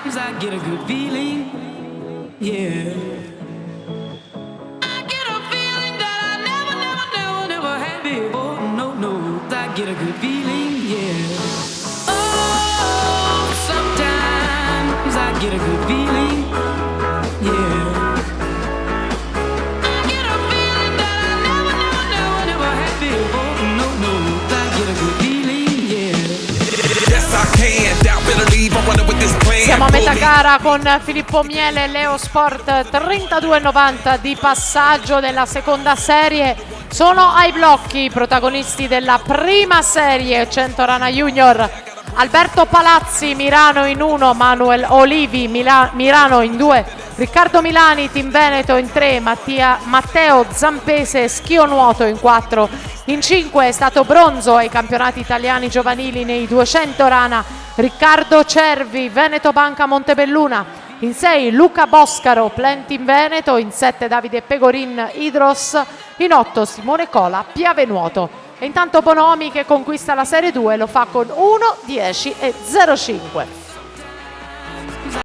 'cause I get a good feeling, yeah. I get a feeling that I never had before. No, I get a good feeling, yeah. Oh, sometimes I get a good feeling, yeah. I get a feeling that I never had before. No, I get a good feeling, yeah. Yes, I can. Doubt, better leave. I'm running with this plan. Siamo a metà gara con Filippo Miele e Leo Sport, 32,90 di passaggio della seconda serie. Sono ai blocchi i protagonisti della prima serie, 100 Rana Junior. Alberto Palazzi, Mirano in 1, Manuel Olivi, Mirano in 2, Riccardo Milani, Team Veneto in 3, Matteo Zampese, Schio Nuoto in 4, in 5 è stato bronzo ai campionati italiani giovanili nei 200 Rana, Riccardo Cervi, Veneto Banca Montebelluna, in 6 Luca Boscaro, Team Veneto, in 7 Davide Pegorin, Idros, in 8 Simone Cola, Piave Nuoto. E intanto Bonomi che conquista la Serie 2 lo fa con 1, 10 e 0,5.